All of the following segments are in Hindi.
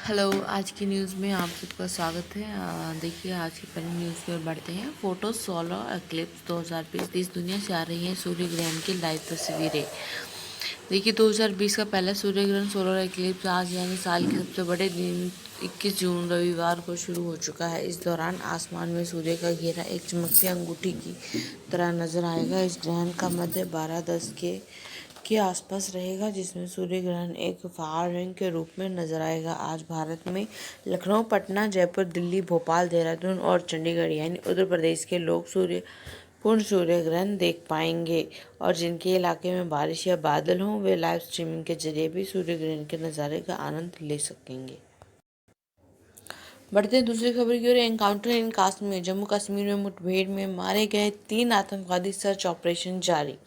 हेलो, आज की न्यूज़ में आप सबका स्वागत है। देखिए, आज की पहली न्यूज़ की ओर बढ़ते हैं। फोटो सोलर एक्लिप्स 2020 देश दुनिया से आ रही हैं सूर्य ग्रहण की लाइव तस्वीरें। देखिए, 2020 का पहला सूर्य ग्रहण सोलर एक्लिप्स आज यानी साल के सबसे बड़े दिन 21 जून रविवार को शुरू हो चुका है। इस दौरान आसमान में सूर्य का घेरा एक चमकती अंगूठी की तरह नजर आएगा। इस ग्रहण का मध्य 12:10 के आसपास रहेगा, जिसमें सूर्य ग्रहण एक फार रिंग के रूप में नजर आएगा। आज भारत में लखनऊ, पटना, जयपुर, दिल्ली, भोपाल, देहरादून और चंडीगढ़ यानी उत्तर प्रदेश के लोग पूर्ण सूर्य ग्रहण देख पाएंगे, और जिनके इलाके में बारिश या बादल हों वे लाइव स्ट्रीमिंग के जरिए भी सूर्य ग्रहण के नज़ारे का आनंद ले सकेंगे। बढ़ते दूसरी खबर की ओर। Encounter in Kashmir. जम्मू कश्मीर में मुठभेड़ में मारे गए 3 आतंकवादी, सर्च ऑपरेशन जारी।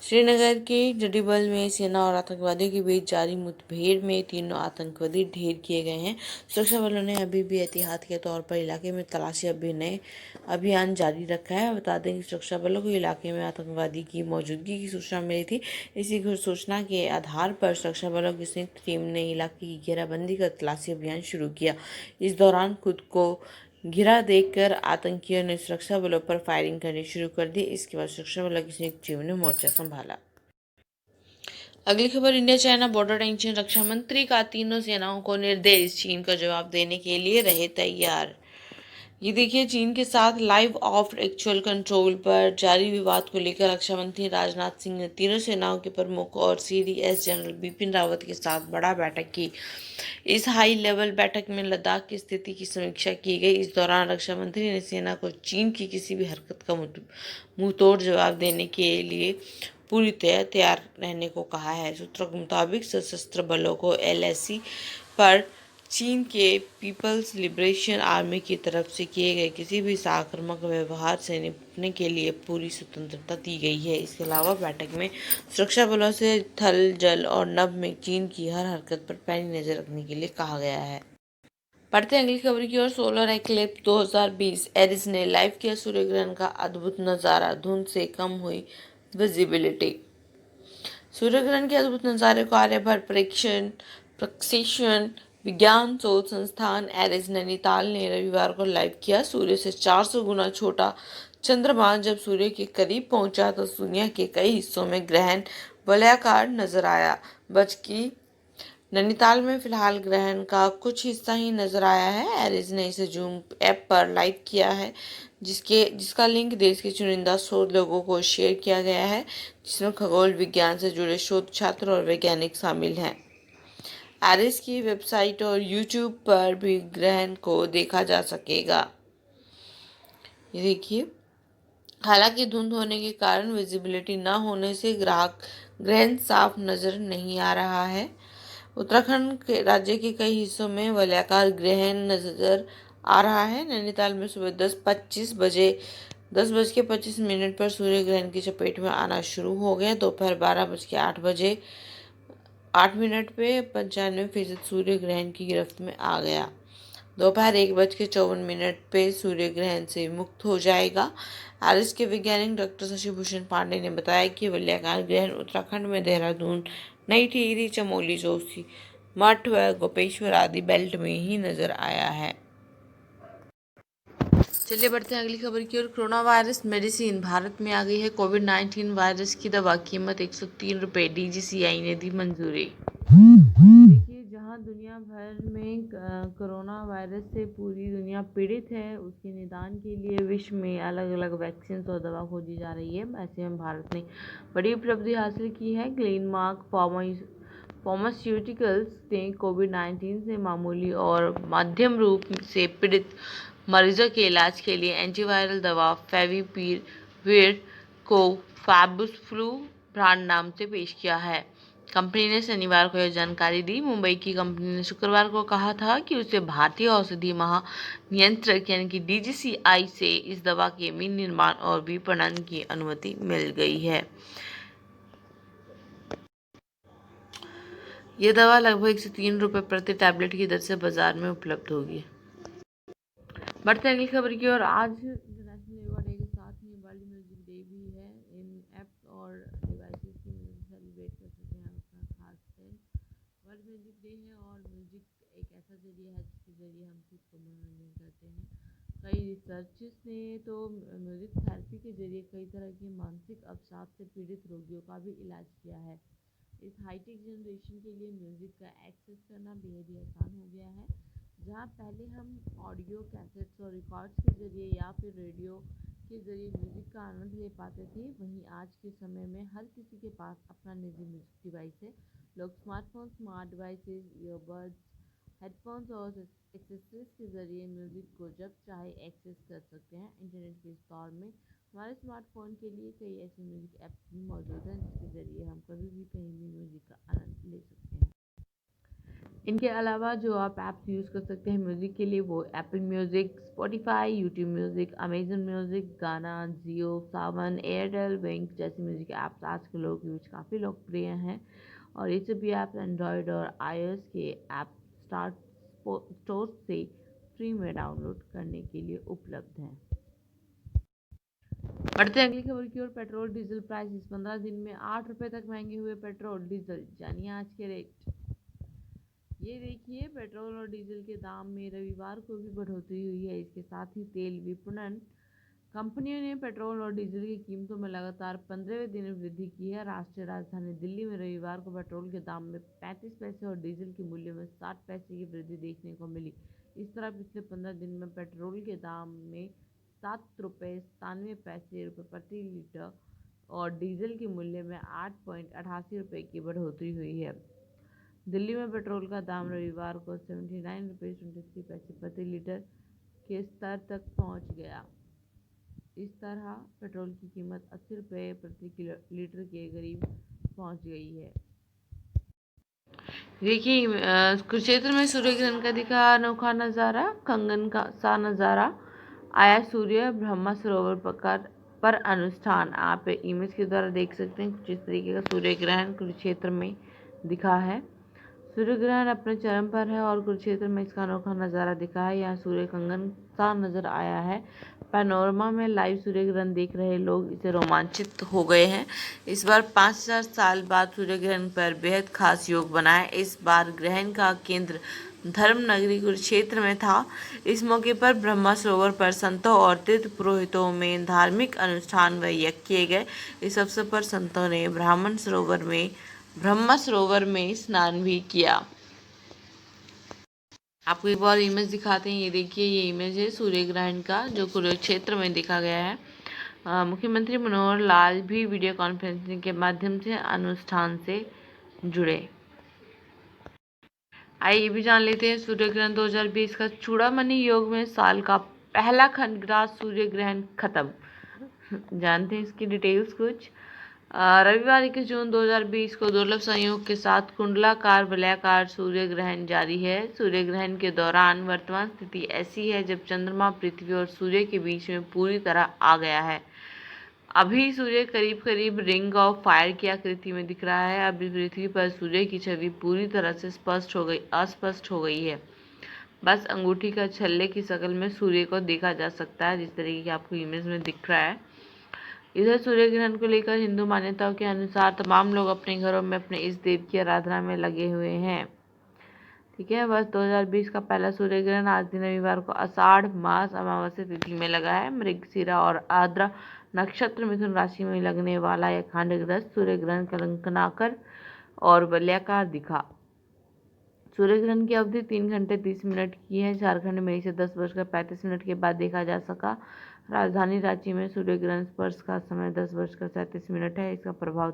श्रीनगर के जडीबल में सेना और आतंकवादियों के बीच जारी मुठभेड़ में तीनों आतंकवादी ढेर किए गए हैं। सुरक्षा बलों ने अभी भी एहतियात के तौर पर इलाके में तलाशी अभियान जारी रखा है। बता दें कि सुरक्षा बलों को इलाके में आतंकवादी की मौजूदगी की सूचना मिली थी। इसी सूचना के आधार पर सुरक्षा बलों की संयुक्त टीम ने इलाके की घेराबंदी कर तलाशी अभियान शुरू किया। इस दौरान खुद को घिरा देखकर आतंकियों ने सुरक्षा बलों पर फायरिंग करनी शुरू कर दी। इसके बाद सुरक्षा बलों की संयुक्त टीम ने मोर्चा संभाला। अगली खबर। India China border tension. रक्षा मंत्री का तीनों सेनाओं को निर्देश, चीन का जवाब देने के लिए रहे तैयार। ये देखिए, चीन के साथ लाइव ऑफ एक्चुअल कंट्रोल पर जारी विवाद को लेकर रक्षा मंत्री राजनाथ सिंह ने तीनों सेनाओं के प्रमुख और सीडीएस जनरल बिपिन रावत के साथ बड़ा बैठक की। इस हाई लेवल बैठक में लद्दाख की स्थिति की समीक्षा की गई। इस दौरान रक्षा मंत्री ने सेना को चीन की किसी भी हरकत का मुंहतोड़ जवाब देने के लिए पूरी तैयार रहने को कहा है। सूत्रों के मुताबिक सशस्त्र बलों को एलएसी पर चीन के पीपल्स लिबरेशन आर्मी की तरफ से किए गए किसी भी आक्रामक व्यवहार से निपटने के लिए पूरी स्वतंत्रता दी गई है। इसके अलावा बैठक में सुरक्षा बलों से थल, जल और नभ में चीन की हर हरकत पर पैनी नजर रखने के लिए कहा गया है। पढ़ते अगली खबर की ओर। Solar eclipse 2020। एरिस ने लाइव किया सूर्य ग्रहण का अद्भुत नज़ारा। धुंध से कम हुई विजिबिलिटी। सूर्य ग्रहण के अद्भुत नज़ारे को आर्यभट्ट प्रक्षेपण विज्ञान शोध संस्थान एरिस नैनीताल ने रविवार को लाइव किया। सूर्य से 400 गुना छोटा चंद्रमा जब सूर्य के करीब पहुंचा तो दुनिया के कई हिस्सों में ग्रहण वलयाकार नजर आया, बल्कि नैनीताल में फिलहाल ग्रहण का कुछ हिस्सा ही नजर आया है। एरिस ने इसे जूम ऐप पर लाइव किया है, जिसका लिंक देश के चुनिंदा शोध लोगों को शेयर किया गया है, जिसमें खगोल विज्ञान से जुड़े शोध छात्र और वैज्ञानिक शामिल हैं। एरिस की वेबसाइट और यूट्यूब पर भी ग्रहण को देखा जा सकेगा। ये देखिए, हालांकि धुंध होने के कारण विजिबिलिटी न होने से ग्रहण साफ नजर नहीं आ रहा है। उत्तराखंड के राज्य के कई हिस्सों में वलयाकार ग्रहण नजर आ रहा है। नैनीताल में सुबह 10:25 पर सूर्य ग्रहण की चपेट में आना शुरू हो गया। दोपहर 12:08 पे 95% सूर्य ग्रहण की गिरफ्त में आ गया। दोपहर 1:54 पे सूर्य ग्रहण से मुक्त हो जाएगा। एरिस के वैज्ञानिक डॉक्टर शशिभूषण पांडे ने बताया कि वलयाकार ग्रहण उत्तराखंड में देहरादून, नई टिहरी, चमोली, जोशी मठ व गोपेश्वर आदि बेल्ट में ही नजर आया है। चलिए बढ़ते हैं अगली खबर की ओर। Corona virus medicine. भारत में आ गई है कोविड-19 वायरस की दवा। कीमत 103 रुपये। डीजीसीआई ने दी मंजूरी। देखिए, जहां दुनिया भर में कोरोना वायरस से पूरी दुनिया पीड़ित है, उसके निदान के लिए विश्व में अलग अलग वैक्सीन और दवा खोजी जा रही है। ऐसे में भारत ने बड़ी उपलब्धि हासिल की है। ग्लेनमार्क फार्मास्यूटिकल्स ने कोविड-19 से मामूली और मध्यम रूप से पीड़ित मरीजों के इलाज के लिए एंटीवायरल दवा फेविपिराविर को फैबुफ्लू ब्रांड नाम से पेश किया है। कंपनी ने शनिवार को यह जानकारी दी। मुंबई की कंपनी ने शुक्रवार को कहा था कि उसे भारतीय औषधि महानियंत्रक यानी कि डीजीसीआई से इस दवा के विनिर्माण और विपणन की अनुमति मिल गई है। यह दवा लगभग 103 रुपये प्रति टैबलेट की दर से बाजार में उपलब्ध होगी। बढ़ते अगली खबर की ओर। आज इंटरनेशनल योगा डे के साथ ही वर्ल्ड म्यूजिक डे भी है। इन ऐप्स और डिवाइसेस की मदद से सेलिब्रेट कर सकते हैं अपना खास दिन। वर्ल्ड म्यूजिक डे है और म्यूजिक एक ऐसा जरिया है जिसके जरिए हम खुद को मनोरंजन करते हैं। कई रिसर्चेस ने तो म्यूजिक थेरेपी के जरिए कई तरह के मानसिक अवसाद से पीड़ित रोगियों का भी इलाज किया है। इस हाईटेक जनरेशन के लिए म्यूजिक का एक्सेस करना बेहद ही आसान हो गया है। जहाँ पहले हम ऑडियो कैसेट्स और रिकॉर्ड्स के जरिए या फिर रेडियो के जरिए म्यूजिक का आनंद ले पाते थे, वहीं आज के समय में हर किसी के पास अपना निजी म्यूजिक डिवाइस है। लोग smartphone, smart devices, earbuds, headphones और एक्सेसरीज के जरिए म्यूजिक को जब चाहे एक्सेस कर सकते हैं। इंटरनेट के इस दौर में हमारे स्मार्टफोन के लिए कई ऐसे म्यूजिक ऐप मौजूद हैं जिसके जरिए हम कभी भी कहीं भी म्यूजिक का आनंद ले सकते हैं। इनके अलावा जो आप ऐप्स यूज़ कर सकते हैं म्यूज़िक के लिए, वो Apple music, Spotify, YouTube music, Amazon music, गाना, जियो सावन, एयरटेल, विंक जैसे म्यूज़िक ऐप्स आज के लोगों के बीच काफ़ी लोकप्रिय हैं। और ये सभी ऐप्स एंड्रॉयड और आईओएस के ऐप स्टोर से फ्री में डाउनलोड करने के लिए उपलब्ध हैं। बढ़ते हैं अगली खबर की ओर। पेट्रोल डीजल प्राइस 15 दिन में 8 रुपये तक महंगे हुए पेट्रोल डीजल, जानिए आज के रेट। ये देखिए, पेट्रोल और डीजल के दाम में रविवार को भी बढ़ोतरी हुई है। इसके साथ ही तेल विपणन कंपनियों ने पेट्रोल और डीजल की कीमतों में लगातार 15वें दिन वृद्धि की है। राष्ट्रीय राजधानी दिल्ली में रविवार को पेट्रोल के दाम में 35 पैसे और डीजल के मूल्य में 60 पैसे की वृद्धि देखने को मिली। इस तरह पिछले 15 दिन में पेट्रोल के दाम में 7 रुपये 97 पैसे प्रति लीटर और डीजल के मूल्य में 8.88 रुपये की बढ़ोतरी हुई है। दिल्ली में पेट्रोल का दाम रविवार को 79 रुपये 23 पैसे प्रति लीटर के स्तर तक पहुंच गया। इस तरह पेट्रोल की कीमत 80 रुपये प्रति लीटर के करीब पहुंच गई है। देखिए, कुरुक्षेत्र में सूर्य ग्रहण का दिखा अनोखा नज़ारा, कंगन का सा नज़ारा आया सूर्य ब्रह्मा सरोवर पर अनुष्ठान। आप इमेज के द्वारा देख सकते हैं कुछ इस तरीके का सूर्य ग्रहण कुरुक्षेत्र में दिखा है। सूर्य ग्रहण अपने चरम पर है और कुरुक्षेत्र में इसका अनोखा नज़ारा दिखा है। यहाँ सूर्य कंगन सा नजर आया है। पैनोरमा में लाइव सूर्य ग्रहण देख रहे लोग इसे रोमांचित हो गए हैं। इस बार 5000 साल बाद सूर्य ग्रहण पर बेहद खास योग बना है। इस बार ग्रहण का केंद्र धर्म नगरी कुरुक्षेत्र में था। इस मौके पर ब्रह्मा सरोवर पर संतों और तीर्थ पुरोहितों में धार्मिक अनुष्ठान व यज्ञ किए गए। इस अवसर पर संतों ने ब्रह्मा सरोवर में स्नान भी किया। आपको एक बार इमेज दिखाते हैं। ये देखिए, ये इमेज है सूर्य ग्रहण का जो कुरुक्षेत्र में देखा गया है। मुख्यमंत्री मनोहर लाल भी वीडियो कॉन्फ्रेंसिंग के माध्यम से अनुष्ठान से जुड़े। आइए ये भी जान लेते हैं सूर्य ग्रहण 2020 का। चूड़ामणि योग में साल का पहला खंडग्रास सूर्य ग्रहण खत्म। जानते हैं इसकी डिटेल्स कुछ। रविवार 21 जून 2020 को दुर्लभ संयोग के साथ कुंडलाकार वलयाकार सूर्य ग्रहण जारी है। सूर्य ग्रहण के दौरान वर्तमान स्थिति ऐसी है जब चंद्रमा पृथ्वी और सूर्य के बीच में पूरी तरह आ गया है। अभी सूर्य करीब करीब रिंग ऑफ फायर की आकृति में दिख रहा है। अभी पृथ्वी पर सूर्य की छवि पूरी तरह से अस्पष्ट हो गई है। बस अंगूठी का छल्ले की शक्ल में सूर्य को देखा जा सकता है, जिस तरीके की आपको इमेज में दिख रहा है। इधर सूर्य ग्रहण को लेकर हिंदू मान्यताओं के अनुसार तमाम लोग अपने घरों में अपने इस देव की आराधना में लगे हुए हैं। ठीक है, वर्ष 2020 का पहला सूर्य ग्रहण आज दिन रविवार को आषाढ़ मास अमावस्या तिथि में लगा है। मृगशिरा और आर्द्रा नक्षत्र मिथुन राशि में लगने वाला यह खंडग्रास सूर्य ग्रहण कलंकनाकर और वलयाकार दिखा। सूर्य ग्रहण की अवधि 3 घंटे 30 मिनट की है। झारखंड में इसे 10:35 के बाद देखा जा सका। राजधानी रांची में सूर्य ग्रहण स्पर्श का समय 10:37 है। इसका प्रभाव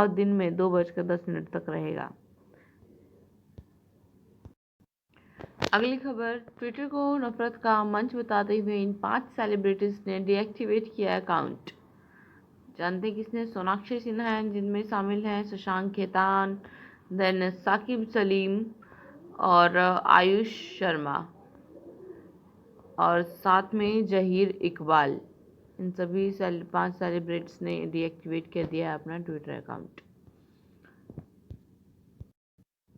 दिन में 2:10 तक रहेगा। अगली खबर, ट्विटर को नफरत का मंच बताते हुए इन 5 सेलिब्रिटीज ने डीएक्टिवेट किया अकाउंट। जानते हैं किसने? सोनाक्षी सिन्हा हैं, जिनमें शामिल हैं शशांक खेतान, देन साकिब सलीम और आयुष शर्मा और साथ में जहीर इकबाल। इन सभी 5 सेलिब्रिटीज ने डीएक्टिवेट कर दिया है अपना ट्विटर अकाउंट।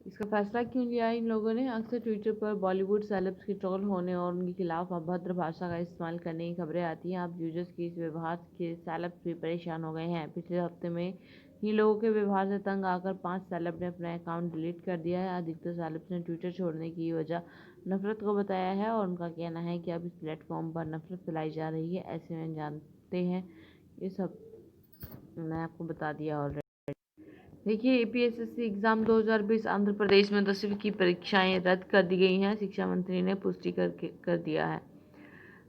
इसका फैसला क्यों लिया इन लोगों ने? अक्सर ट्विटर पर बॉलीवुड सेलेब्स के ट्रोल होने और उनके खिलाफ अभद्र भाषा का इस्तेमाल करने की खबरें आती हैं। अब यूजर्स के इस व्यवहार के सेलेब्स भी परेशान हो गए हैं। पिछले हफ्ते में इन लोगों के व्यवहार से तंग आकर 5 सेलेब ने अपना अकाउंट डिलीट कर दिया है। अधिकतर सेलेब्स ने ट्विटर छोड़ने की वजह नफरत को बताया है और उनका कहना है कि अब इस प्लेटफॉर्म पर नफरत फैलाई जा रही है। ऐसे में जानते हैं ये सब मैं आपको बता दिया ऑलरेडी। देखिए, एपीएसएससी एग्ज़ाम 2020 आंध्र प्रदेश में 10वीं की परीक्षाएं रद्द कर दी गई हैं। शिक्षा मंत्री ने पुष्टि कर दिया है।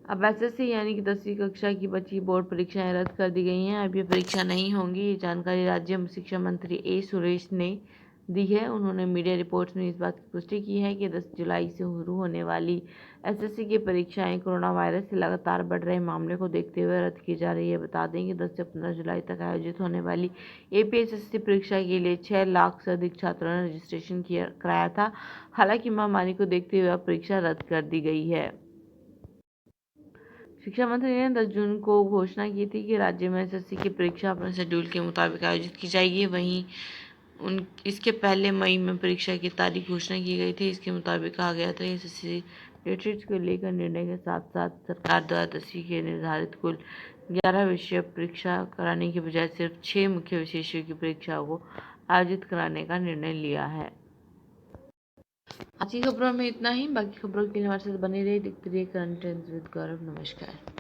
अब एसएससी यानी कि 10वीं कक्षा की बची बोर्ड परीक्षाएं रद्द कर दी गई हैं। अब ये परीक्षा नहीं होंगी। ये जानकारी राज्य शिक्षा मंत्री ए सुरेश ने दी है। उन्होंने मीडिया रिपोर्ट्स में इस बात की पुष्टि की है कि 10 जुलाई से शुरू होने वाली एसएससी की परीक्षाएं कोरोना वायरस से लगातार बढ़ रहे मामले को देखते हुए रद्द की जा रही है। बता दें कि 10 से 15 जुलाई तक आयोजित होने वाली एपीएसएससी परीक्षा के लिए 6 लाख से अधिक छात्रों ने रजिस्ट्रेशन कराया था। हालांकि महामारी को देखते हुए अब परीक्षा रद्द कर दी गई है। शिक्षा मंत्री ने 10 जून को घोषणा की थी कि राज्य में एसएससी की परीक्षा अपने शेड्यूल के मुताबिक आयोजित की जाएगी। वहीं इसके पहले मई में परीक्षा की तारीख घोषणा की गई थी। इसके मुताबिक कहा गया था एसएससी टेट्स को लेकर निर्णय के साथ साथ सरकार द्वारा 10वीं के निर्धारित कुल 11 विषय परीक्षा कराने के बजाय सिर्फ 6 मुख्य विषयों की परीक्षा को आयोजित कराने का निर्णय लिया है। आज की खबरों में इतना ही। बाकी खबरों के लिए हमारे साथ बने रहिए, देखते रहिए करंट विद गौरव। नमस्कार।